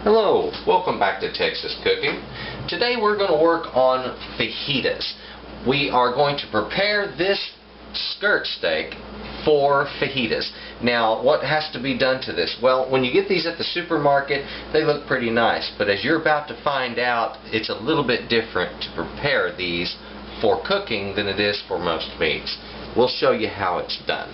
Hello, welcome back to Texas Cooking. Today we're going to work on fajitas. We are going to prepare this skirt steak for fajitas. Now, what has to be done to this? Well, when you get these at the supermarket, they look pretty nice, but as you're about to find out, it's a little bit different to prepare these for cooking than it is for most meats. We'll show you how it's done.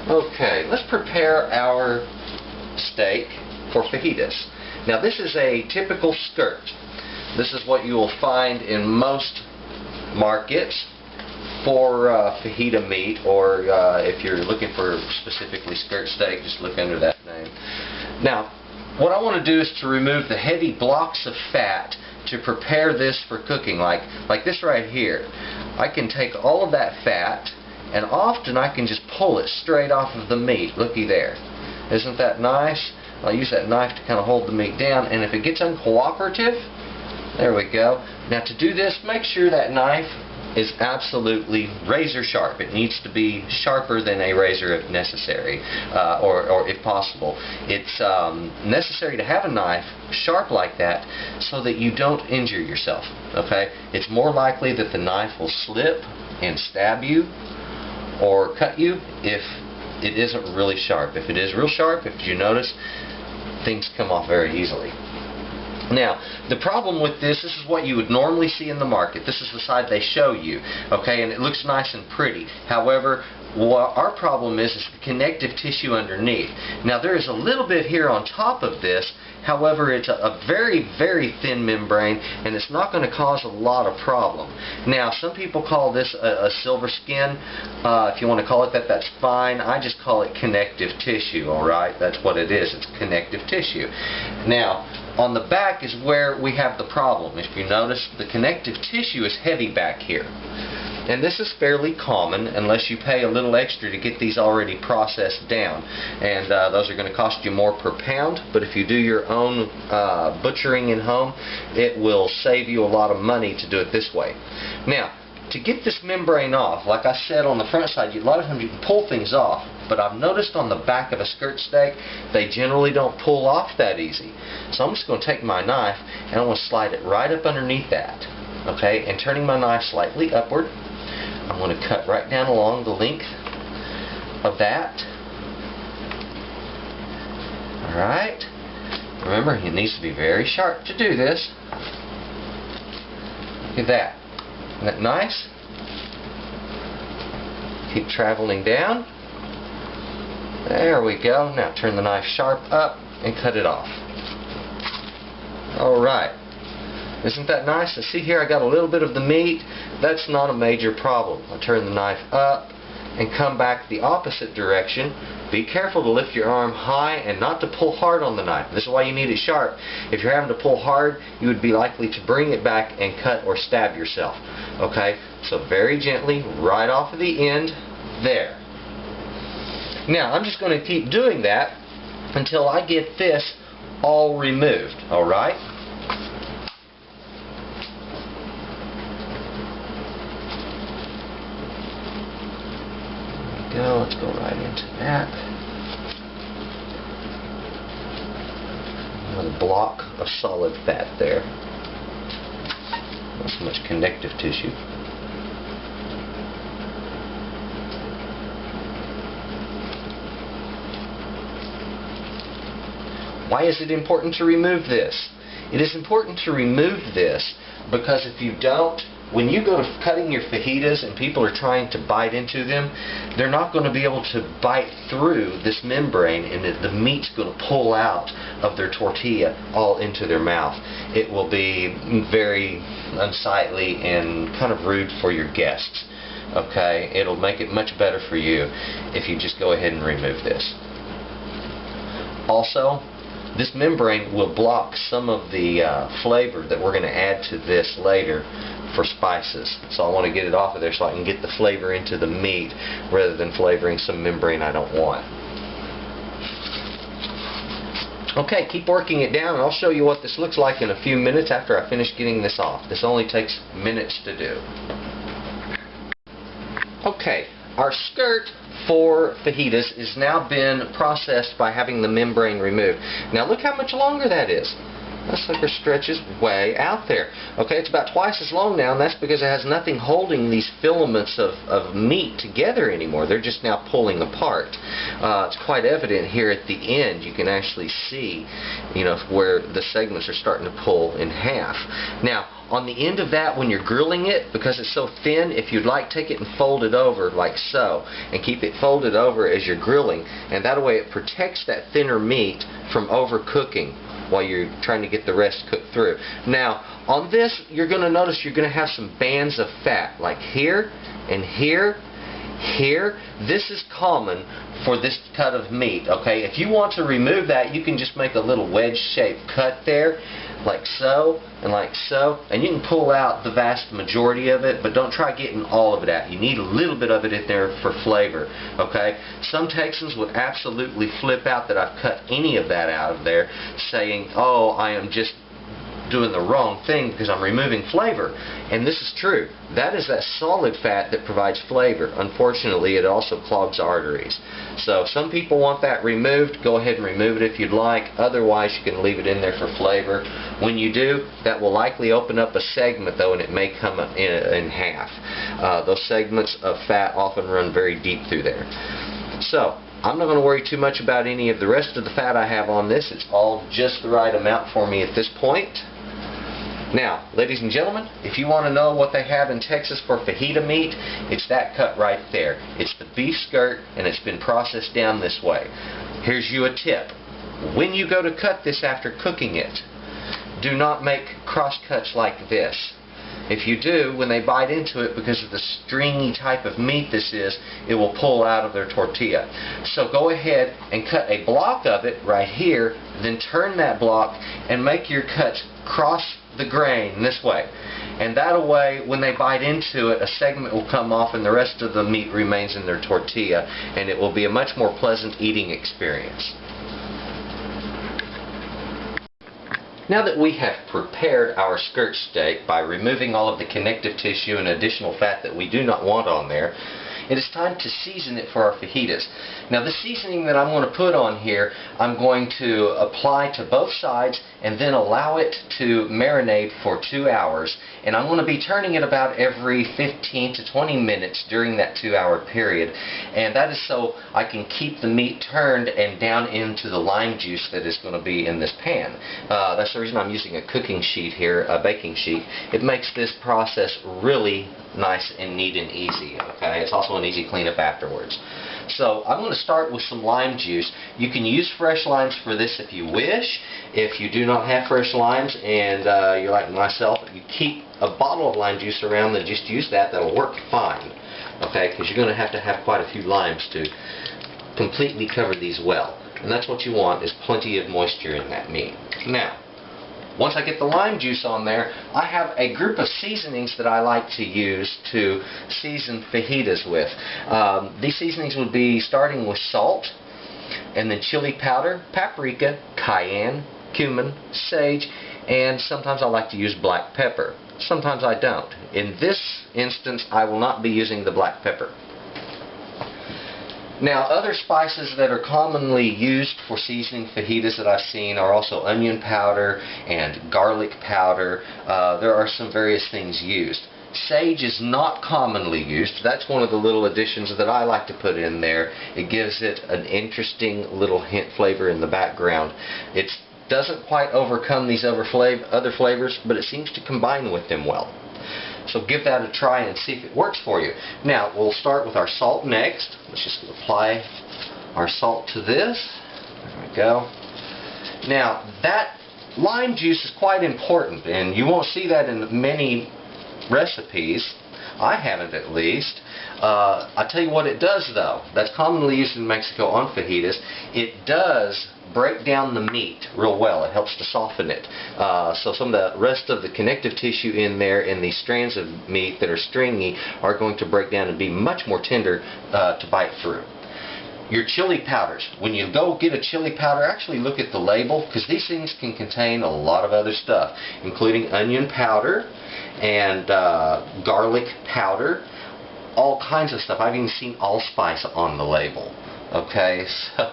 Okay, let's prepare our steak for fajitas. Now this is a typical skirt. This is what you will find in most markets for fajita meat, or if you're looking for specifically skirt steak, just look under that name. Now, what I want to do is to remove the heavy blocks of fat to prepare this for cooking, like this right here. I can take all of that fat, and often I can just pull it straight off of the meat. Looky there. Isn't that nice? I'll use that knife to kind of hold the meat down, and if it gets uncooperative, there we go. Now to do this, make sure that knife is absolutely razor sharp. It needs to be sharper than a razor if necessary, or if possible. It's necessary to have a knife sharp like that so that you don't injure yourself. Okay? It's more likely that the knife will slip and stab you or cut you if it isn't really sharp. If it is real sharp, if you notice, things come off very easily. Now, the problem with this is what you would normally see in the market. This is the side they show you, okay, and it looks nice and pretty. However, what our problem is the connective tissue underneath. Now, there is a little bit here on top of this. However, it's a very, very thin membrane, and it's not going to cause a lot of problem. Now, some people call this a silver skin. If you want to call it that, that's fine. I just call it connective tissue, alright? That's what it is. It's connective tissue. Now, on the back is where we have the problem. If you notice, the connective tissue is heavy back here. And this is fairly common unless you pay a little extra to get these already processed down. And those are going to cost you more per pound, but if you do your own butchering in home, it will save you a lot of money to do it this way. Now, to get this membrane off, like I said on the front side, a lot of times you can pull things off, but I've noticed on the back of a skirt steak, they generally don't pull off that easy. So I'm just going to take my knife and I'm going to slide it right up underneath that. Okay, and turning my knife slightly upward, I'm going to cut right down along the length of that. Alright. Remember, it needs to be very sharp to do this. Look at that. Isn't that nice? Keep traveling down. There we go. Now turn the knife sharp up and cut it off. Alright. Isn't that nice? And see here, I got a little bit of the meat. That's not a major problem. I turn the knife up and come back the opposite direction. Be careful to lift your arm high and not to pull hard on the knife. This is why you need it sharp. If you're having to pull hard, you would be likely to bring it back and cut or stab yourself. Okay? So very gently, right off of the end, there. Now, I'm just going to keep doing that until I get this all removed. Alright? Let's go right into that. Another block of solid fat there. Not so much connective tissue. Why is it important to remove this? It is important to remove this because if you don't, when you go to cutting your fajitas and people are trying to bite into them, they're not going to be able to bite through this membrane, and the meat's going to pull out of their tortilla all into their mouth. It will be very unsightly and kind of rude for your guests. Okay? It'll make it much better for you if you just go ahead and remove this. Also, this membrane will block some of the flavor that we're going to add to this later for spices. So I want to get it off of there so I can get the flavor into the meat rather than flavoring some membrane I don't want. Okay, keep working it down and I'll show you what this looks like in a few minutes after I finish getting this off. This only takes minutes to do. Okay, our skirt for fajitas is now been processed by having the membrane removed. Now look how much longer that is. That sucker stretches way out there. Okay, it's about twice as long now, and that's because it has nothing holding these filaments of meat together anymore. They're just now pulling apart. It's quite evident here at the end. You can actually see, you know, where the segments are starting to pull in half. Now, on the end of that, when you're grilling it, because it's so thin, if you'd like, take it and fold it over like so, and keep it folded over as you're grilling, and that way it protects that thinner meat from overcooking while you're trying to get the rest cooked through. Now, on this, you're going to notice you're going to have some bands of fat, like here and here, here. This is common for this cut of meat, okay? If you want to remove that, you can just make a little wedge-shaped cut there, like so, and like so, and you can pull out the vast majority of it, but don't try getting all of it out. You need a little bit of it in there for flavor, okay? Some Texans would absolutely flip out that I've cut any of that out of there, saying, oh, I am just doing the wrong thing because I'm removing flavor. And this is true. That is that solid fat that provides flavor. Unfortunately, it also clogs arteries. So some people want that removed. Go ahead and remove it if you'd like. Otherwise, you can leave it in there for flavor. When you do, that will likely open up a segment, though, and it may come in half. Those segments of fat often run very deep through there. So I'm not going to worry too much about any of the rest of the fat I have on this. It's all just the right amount for me at this point. Now, ladies and gentlemen, if you want to know what they have in Texas for fajita meat, it's that cut right there. It's the beef skirt, and it's been processed down this way. Here's you a tip. When you go to cut this after cooking it, do not make cross cuts like this. If you do, when they bite into it, because of the stringy type of meat this is, it will pull out of their tortilla. So go ahead and cut a block of it right here, then turn that block and make your cuts cross the grain this way. And that way, when they bite into it, a segment will come off and the rest of the meat remains in their tortilla, and it will be a much more pleasant eating experience. Now that we have prepared our skirt steak by removing all of the connective tissue and additional fat that we do not want on there, it is time to season it for our fajitas. Now the seasoning that I'm going to put on here, I'm going to apply to both sides and then allow it to marinate for 2 hours. And I'm going to be turning it about every 15 to 20 minutes during that 2-hour period. And that is so I can keep the meat turned and down into the lime juice that is going to be in this pan. That's the reason I'm using a cooking sheet here, a baking sheet. It makes this process really nice and neat and easy. Okay, it's also an easy cleanup afterwards. So I'm going to start with some lime juice. You can use fresh limes for this if you wish. If you do not have fresh limes and you're like myself, you keep a bottle of lime juice around, then just use that. That'll work fine. Okay, because you're going to have quite a few limes to completely cover these well. And that's what you want, is plenty of moisture in that meat. Now, once I get the lime juice on there, I have a group of seasonings that I like to use to season fajitas with. These seasonings would be starting with salt, and then chili powder, paprika, cayenne, cumin, sage, and sometimes I like to use black pepper. Sometimes I don't. In this instance, I will not be using the black pepper. Now, other spices that are commonly used for seasoning fajitas that I've seen are also onion powder and garlic powder. There are some various things used. Sage is not commonly used. That's one of the little additions that I like to put in there. It gives it an interesting little hint flavor in the background. It doesn't quite overcome these other flavors, but it seems to combine with them well. So give that a try and see if it works for you. Now, we'll start with our salt next. Let's just apply our salt to this. There we go. Now, that lime juice is quite important, and you won't see that in many recipes. I haven't, at least. I'll tell you what it does, though. That's commonly used in Mexico on fajitas. It does break down the meat real well. It helps to soften it. So some of the rest of the connective tissue in there and these strands of meat that are stringy are going to break down and be much more tender to bite through. Your chili powders. When you go get a chili powder, actually look at the label, because these things can contain a lot of other stuff, including onion powder and garlic powder. all kinds of stuff. I've even seen allspice on the label. Okay, so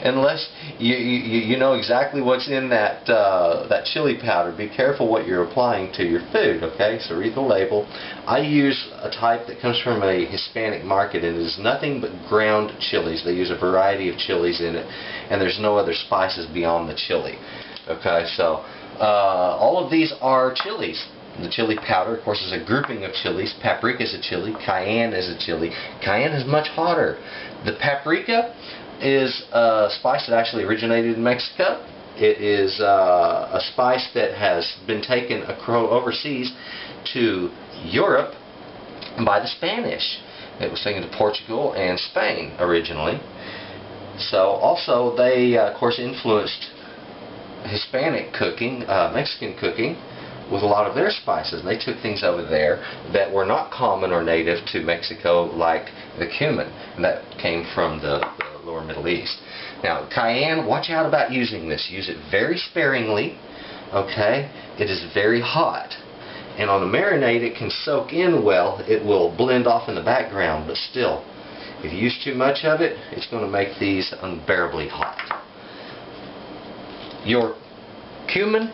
unless you know exactly what's in that that chili powder, be careful what you're applying to your food. Okay, so read the label. I use a type that comes from a Hispanic market, and it is nothing but ground chilies. They use a variety of chilies in it, and there's no other spices beyond the chili. Okay, so all of these are chilies. The chili powder, of course, is a grouping of chilies. Paprika is a chili. Cayenne is a chili. Cayenne is much hotter. The paprika is a spice that actually originated in Mexico. It is a spice that has been taken overseas to Europe by the Spanish. It was taken to Portugal and Spain originally. So also they, of course, influenced Hispanic cooking, Mexican cooking, with a lot of their spices. They took things over there that were not common or native to Mexico, like the cumin, and that came from the lower Middle East. Now, cayenne, watch out about using this. Use it very sparingly. Okay, it is very hot, and on the marinade it can soak in well. It will blend off in the background, but still, if you use too much of it, it's going to make these unbearably hot. Your cumin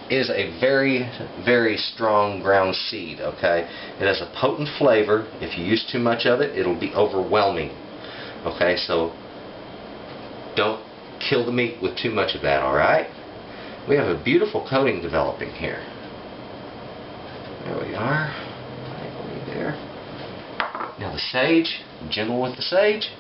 is a very, very strong ground seed. Okay, it has a potent flavor. If you use too much of it, it'll be overwhelming. Okay, so don't kill the meat with too much of that. Alright, we have a beautiful coating developing here. There we are. Right there. Now the sage, gentle with the sage.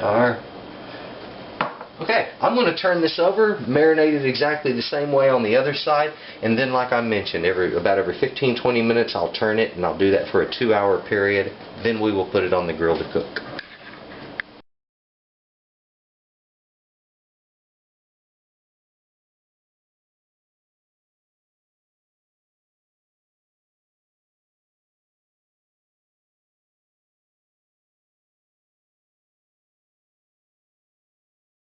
Are. Okay, I'm going to turn this over, marinate it exactly the same way on the other side, and then, like I mentioned, about every 15-20 minutes I'll turn it, and I'll do that for a 2-hour period. Then we will put it on the grill to cook.